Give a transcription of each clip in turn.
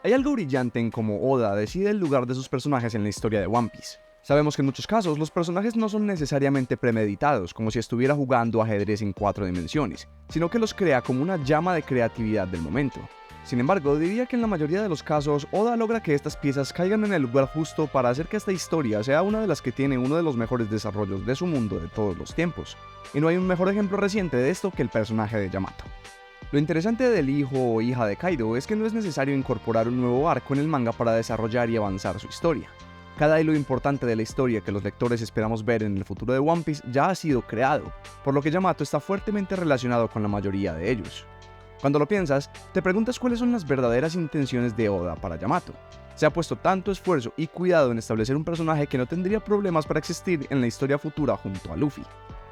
Hay algo brillante en cómo Oda decide el lugar de sus personajes en la historia de One Piece. Sabemos que en muchos casos los personajes no son necesariamente premeditados, como si estuviera jugando ajedrez en 4 dimensiones, sino que los crea como una llama de creatividad del momento. Sin embargo, diría que en la mayoría de los casos, Oda logra que estas piezas caigan en el lugar justo para hacer que esta historia sea una de las que tiene uno de los mejores desarrollos de su mundo de todos los tiempos. Y no hay un mejor ejemplo reciente de esto que el personaje de Yamato. Lo interesante del hijo o hija de Kaido es que no es necesario incorporar un nuevo arco en el manga para desarrollar y avanzar su historia. Cada hilo importante de la historia que los lectores esperamos ver en el futuro de One Piece ya ha sido creado, por lo que Yamato está fuertemente relacionado con la mayoría de ellos. Cuando lo piensas, te preguntas cuáles son las verdaderas intenciones de Oda para Yamato. Se ha puesto tanto esfuerzo y cuidado en establecer un personaje que no tendría problemas para existir en la historia futura junto a Luffy.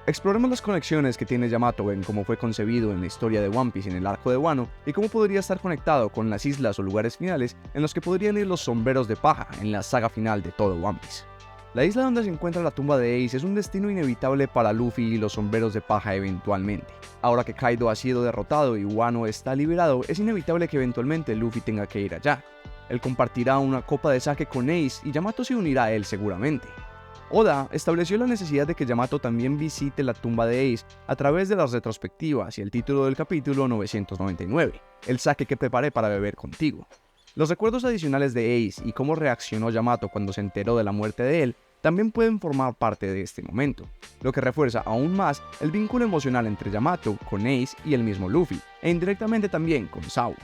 Exploremos las conexiones que tiene Yamato en cómo fue concebido en la historia de One Piece en el arco de Wano y cómo podría estar conectado con las islas o lugares finales en los que podrían ir los sombreros de paja en la saga final de todo One Piece. La isla donde se encuentra la tumba de Ace es un destino inevitable para Luffy y los sombreros de paja eventualmente. Ahora que Kaido ha sido derrotado y Wano está liberado, es inevitable que eventualmente Luffy tenga que ir allá. Él compartirá una copa de sake con Ace y Yamato se unirá a él seguramente. Oda estableció la necesidad de que Yamato también visite la tumba de Ace a través de las retrospectivas y el título del capítulo 999, el sake que preparé para beber contigo. Los recuerdos adicionales de Ace y cómo reaccionó Yamato cuando se enteró de la muerte de él también pueden formar parte de este momento, lo que refuerza aún más el vínculo emocional entre Yamato con Ace y el mismo Luffy, e indirectamente también con Sao.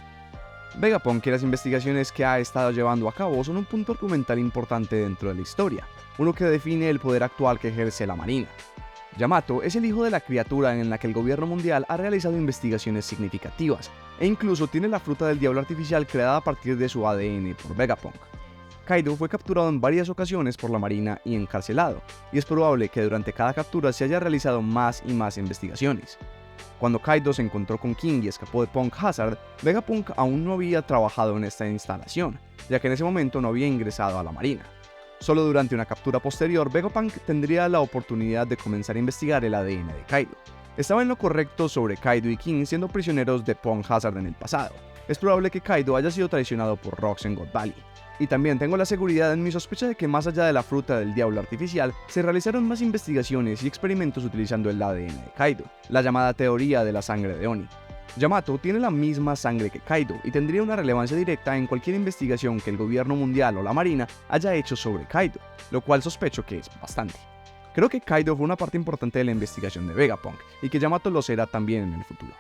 Vegapunk y las investigaciones que ha estado llevando a cabo son un punto argumental importante dentro de la historia, uno que define el poder actual que ejerce la Marina. Yamato es el hijo de la criatura en la que el gobierno mundial ha realizado investigaciones significativas, e incluso tiene la fruta del diablo artificial creada a partir de su ADN por Vegapunk. Kaido fue capturado en varias ocasiones por la Marina y encarcelado, y es probable que durante cada captura se haya realizado más y más investigaciones. Cuando Kaido se encontró con King y escapó de Punk Hazard, Vegapunk aún no había trabajado en esta instalación, ya que en ese momento no había ingresado a la Marina. Solo durante una captura posterior, Vegapunk tendría la oportunidad de comenzar a investigar el ADN de Kaido. Estaba en lo correcto sobre Kaido y King siendo prisioneros de Punk Hazard en el pasado. Es probable que Kaido haya sido traicionado por Rocks en God Valley. Y también tengo la seguridad en mi sospecha de que más allá de la fruta del diablo artificial, se realizaron más investigaciones y experimentos utilizando el ADN de Kaido, la llamada teoría de la sangre de Oni. Yamato tiene la misma sangre que Kaido y tendría una relevancia directa en cualquier investigación que el gobierno mundial o la marina haya hecho sobre Kaido, lo cual sospecho que es bastante. Creo que Kaido fue una parte importante de la investigación de Vegapunk y que Yamato lo será también en el futuro.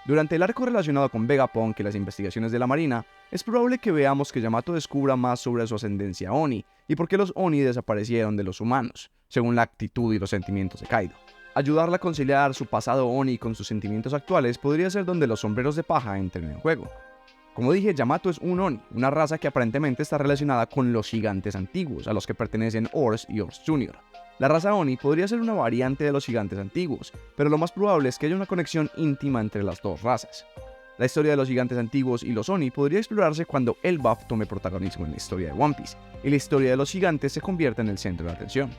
Durante el arco relacionado con Vegapunk y las investigaciones de la Marina, es probable que veamos que Yamato descubra más sobre su ascendencia Oni y por qué los Oni desaparecieron de los humanos, según la actitud y los sentimientos de Kaido. Ayudarla a conciliar su pasado Oni con sus sentimientos actuales podría ser donde los sombreros de paja entren en juego. Como dije, Yamato es un Oni, una raza que aparentemente está relacionada con los gigantes antiguos, a los que pertenecen Ors y Ors Jr. La raza Oni podría ser una variante de los gigantes antiguos, pero lo más probable es que haya una conexión íntima entre las dos razas. La historia de los gigantes antiguos y los Oni podría explorarse cuando Elbaf tome protagonismo en la historia de One Piece, y la historia de los gigantes se convierta en el centro de atención.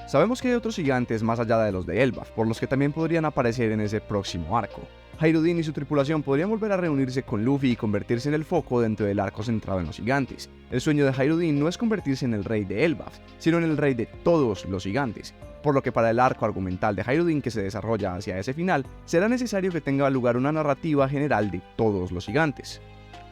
Sabemos que hay otros gigantes más allá de los de Elbaf, por los que también podrían aparecer en ese próximo arco. Hirudin y su tripulación podrían volver a reunirse con Luffy y convertirse en el foco dentro del arco centrado en los gigantes. El sueño de Hirudin no es convertirse en el rey de Elbaf, sino en el rey de todos los gigantes, por lo que para el arco argumental de Hirudin que se desarrolla hacia ese final, será necesario que tenga lugar una narrativa general de todos los gigantes.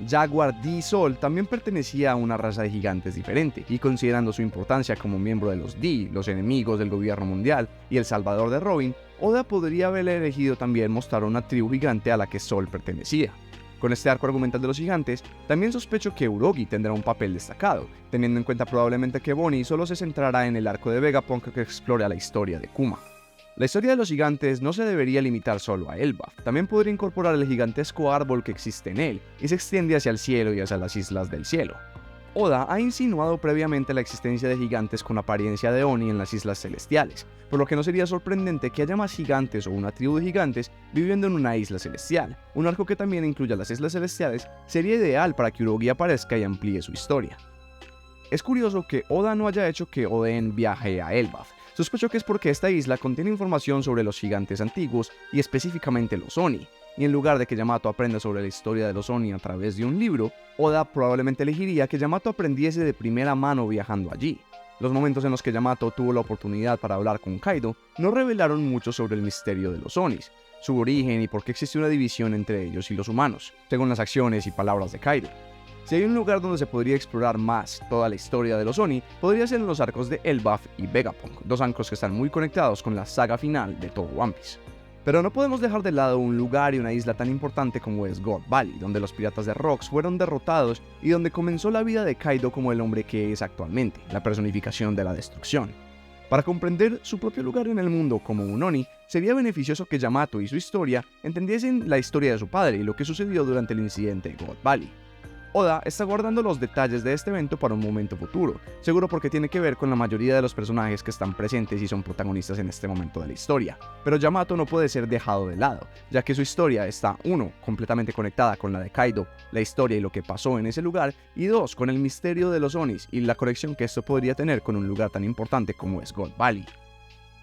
Jaguar D. Sol también pertenecía a una raza de gigantes diferente, y considerando su importancia como miembro de los D, los enemigos del gobierno mundial y el salvador de Robin, Oda podría haber elegido también mostrar una tribu gigante a la que Sol pertenecía. Con este arco argumental de los gigantes, también sospecho que Urogi tendrá un papel destacado, teniendo en cuenta probablemente que Bonnie solo se centrará en el arco de Vegapunk que explora la historia de Kuma. La historia de los gigantes no se debería limitar solo a Elbaf, también podría incorporar el gigantesco árbol que existe en él, y se extiende hacia el cielo y hacia las islas del cielo. Oda ha insinuado previamente la existencia de gigantes con apariencia de Oni en las islas celestiales, por lo que no sería sorprendente que haya más gigantes o una tribu de gigantes viviendo en una isla celestial. Un arco que también incluya las islas celestiales sería ideal para que Urogi aparezca y amplíe su historia. Es curioso que Oda no haya hecho que Oden viaje a Elbaf. Sospecho que es porque esta isla contiene información sobre los gigantes antiguos y específicamente los Oni, y en lugar de que Yamato aprenda sobre la historia de los Oni a través de un libro, Oda probablemente elegiría que Yamato aprendiese de primera mano viajando allí. Los momentos en los que Yamato tuvo la oportunidad para hablar con Kaido no revelaron mucho sobre el misterio de los Onis, su origen y por qué existe una división entre ellos y los humanos, según las acciones y palabras de Kaido. Si hay un lugar donde se podría explorar más toda la historia de los Oni, podría ser en los arcos de Elbaf y Vegapunk, dos arcos que están muy conectados con la saga final de todo One Piece. Pero no podemos dejar de lado un lugar y una isla tan importante como es God Valley, donde los piratas de Rocks fueron derrotados y donde comenzó la vida de Kaido como el hombre que es actualmente, la personificación de la destrucción. Para comprender su propio lugar en el mundo como un Oni, sería beneficioso que Yamato y su historia entendiesen la historia de su padre y lo que sucedió durante el incidente de God Valley. Oda está guardando los detalles de este evento para un momento futuro, seguro porque tiene que ver con la mayoría de los personajes que están presentes y son protagonistas en este momento de la historia. Pero Yamato no puede ser dejado de lado, ya que su historia está 1. Completamente conectada con la de Kaido, la historia y lo que pasó en ese lugar, y 2. Con el misterio de los Onis y la conexión que esto podría tener con un lugar tan importante como es God Valley.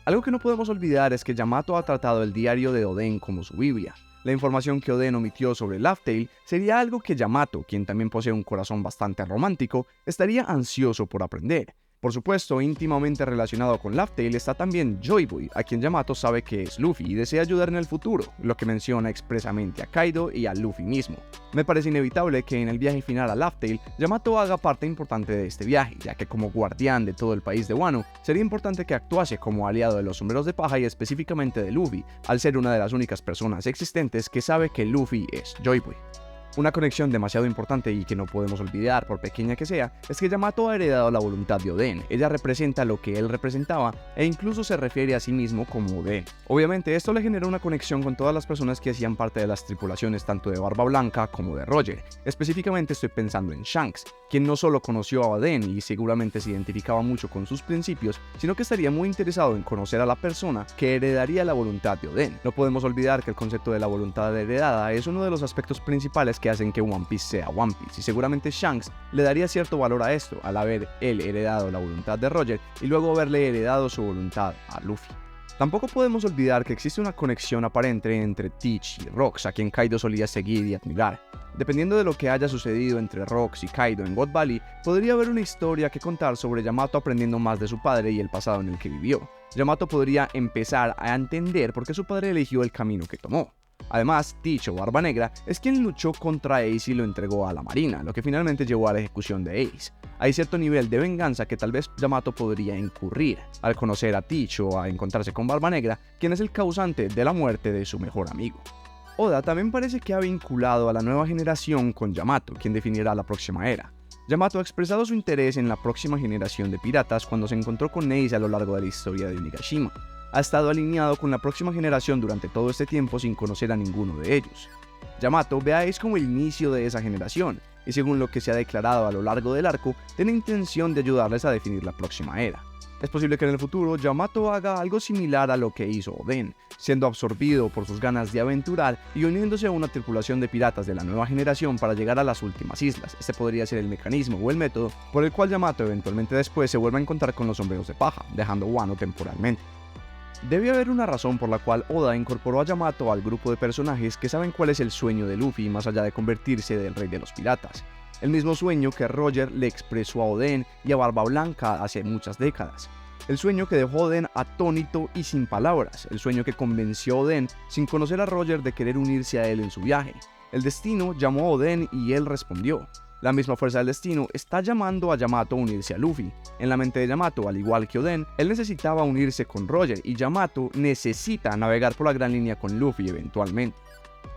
Algo que no podemos olvidar es que Yamato ha tratado el diario de Oden como su Biblia. La información que Oden omitió sobre Laugh Tale sería algo que Yamato, quien también posee un corazón bastante romántico, estaría ansioso por aprender. Por supuesto, íntimamente relacionado con Laugh Tale está también Joy Boy, a quien Yamato sabe que es Luffy y desea ayudar en el futuro, lo que menciona expresamente a Kaido y a Luffy mismo. Me parece inevitable que en el viaje final a Laugh Tale, Yamato haga parte importante de este viaje, ya que como guardián de todo el país de Wano, sería importante que actuase como aliado de los sombreros de paja y específicamente de Luffy, al ser una de las únicas personas existentes que sabe que Luffy es Joy Boy. Una conexión demasiado importante y que no podemos olvidar, por pequeña que sea, es que Yamato ha heredado la voluntad de Oden. Ella representa lo que él representaba e incluso se refiere a sí mismo como Oden. Obviamente esto le generó una conexión con todas las personas que hacían parte de las tripulaciones tanto de Barba Blanca como de Roger. Específicamente estoy pensando en Shanks, quien no solo conoció a Oden y seguramente se identificaba mucho con sus principios, sino que estaría muy interesado en conocer a la persona que heredaría la voluntad de Oden. No podemos olvidar que el concepto de la voluntad heredada es uno de los aspectos principales que hacen que One Piece sea One Piece, y seguramente Shanks le daría cierto valor a esto al haber él heredado la voluntad de Roger y luego haberle heredado su voluntad a Luffy. Tampoco podemos olvidar que existe una conexión aparente entre Teach y Rox, a quien Kaido solía seguir y admirar. Dependiendo de lo que haya sucedido entre Rox y Kaido en God Valley, podría haber una historia que contar sobre Yamato aprendiendo más de su padre y el pasado en el que vivió. Yamato podría empezar a entender por qué su padre eligió el camino que tomó. Además, Teach o Barba Negra es quien luchó contra Ace y lo entregó a la marina, lo que finalmente llevó a la ejecución de Ace. Hay cierto nivel de venganza que tal vez Yamato podría incurrir al conocer a Teach o a encontrarse con Barba Negra, quien es el causante de la muerte de su mejor amigo. Oda también parece que ha vinculado a la nueva generación con Yamato, quien definirá la próxima era. Yamato ha expresado su interés en la próxima generación de piratas cuando se encontró con Ace a lo largo de la historia de Onigashima. Ha estado alineado con la próxima generación durante todo este tiempo sin conocer a ninguno de ellos. Yamato ve a Ace como el inicio de esa generación, y según lo que se ha declarado a lo largo del arco, tiene intención de ayudarles a definir la próxima era. Es posible que en el futuro Yamato haga algo similar a lo que hizo Oden, siendo absorbido por sus ganas de aventurar y uniéndose a una tripulación de piratas de la nueva generación para llegar a las últimas islas. Este podría ser el mecanismo o el método por el cual Yamato eventualmente después se vuelva a encontrar con los sombreros de paja, dejando Wano temporalmente. Debe haber una razón por la cual Oda incorporó a Yamato al grupo de personajes que saben cuál es el sueño de Luffy más allá de convertirse del rey de los piratas. El mismo sueño que Roger le expresó a Oden y a Barba Blanca hace muchas décadas. El sueño que dejó a Oden atónito y sin palabras. El sueño que convenció a Oden sin conocer a Roger de querer unirse a él en su viaje. El destino llamó a Oden y él respondió. La misma fuerza del destino está llamando a Yamato a unirse a Luffy. En la mente de Yamato, al igual que Oden, él necesitaba unirse con Roger y Yamato necesita navegar por la gran línea con Luffy eventualmente.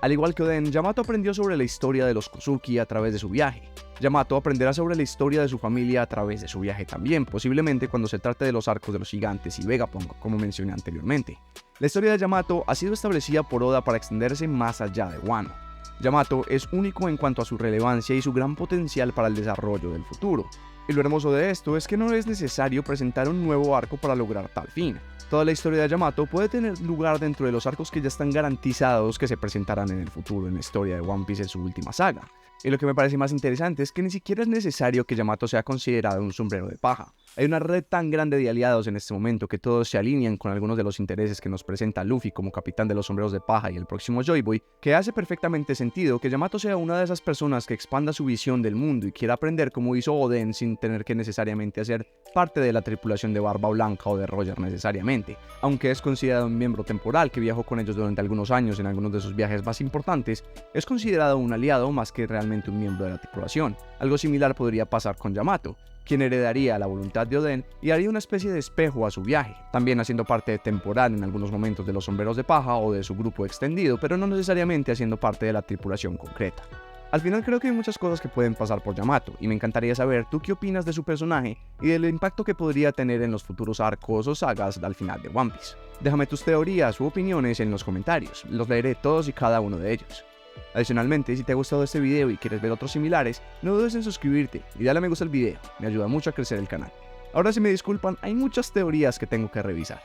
Al igual que Oden, Yamato aprendió sobre la historia de los Kozuki a través de su viaje. Yamato aprenderá sobre la historia de su familia a través de su viaje también, posiblemente cuando se trate de los arcos de los gigantes y Vegapunk, como mencioné anteriormente. La historia de Yamato ha sido establecida por Oda para extenderse más allá de Wano. Yamato es único en cuanto a su relevancia y su gran potencial para el desarrollo del futuro. Y lo hermoso de esto es que no es necesario presentar un nuevo arco para lograr tal fin. Toda la historia de Yamato puede tener lugar dentro de los arcos que ya están garantizados que se presentarán en el futuro en la historia de One Piece en su última saga. Y lo que me parece más interesante es que ni siquiera es necesario que Yamato sea considerado un sombrero de paja. Hay una red tan grande de aliados en este momento que todos se alinean con algunos de los intereses que nos presenta Luffy como capitán de los sombreros de paja y el próximo Joy Boy, que hace perfectamente sentido que Yamato sea una de esas personas que expanda su visión del mundo y quiera aprender como hizo Oden sin tener que necesariamente hacer parte de la tripulación de Barba Blanca o de Roger necesariamente. Aunque es considerado un miembro temporal que viajó con ellos durante algunos años en algunos de sus viajes más importantes, es considerado un aliado más que realmente un miembro de la tripulación. Algo similar podría pasar con Yamato, quien heredaría la voluntad de Oden y haría una especie de espejo a su viaje, también haciendo parte temporal en algunos momentos de los sombreros de paja o de su grupo extendido, pero no necesariamente haciendo parte de la tripulación concreta. Al final creo que hay muchas cosas que pueden pasar por Yamato, y me encantaría saber tú qué opinas de su personaje y del impacto que podría tener en los futuros arcos o sagas al final de One Piece. Déjame tus teorías u opiniones en los comentarios, los leeré todos y cada uno de ellos. Adicionalmente, si te ha gustado este video y quieres ver otros similares, no dudes en suscribirte y darle a me gusta al video, me ayuda mucho a crecer el canal. Ahora si me disculpan, hay muchas teorías que tengo que revisar.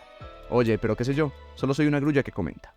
Oye, pero qué sé yo, solo soy una grulla que comenta.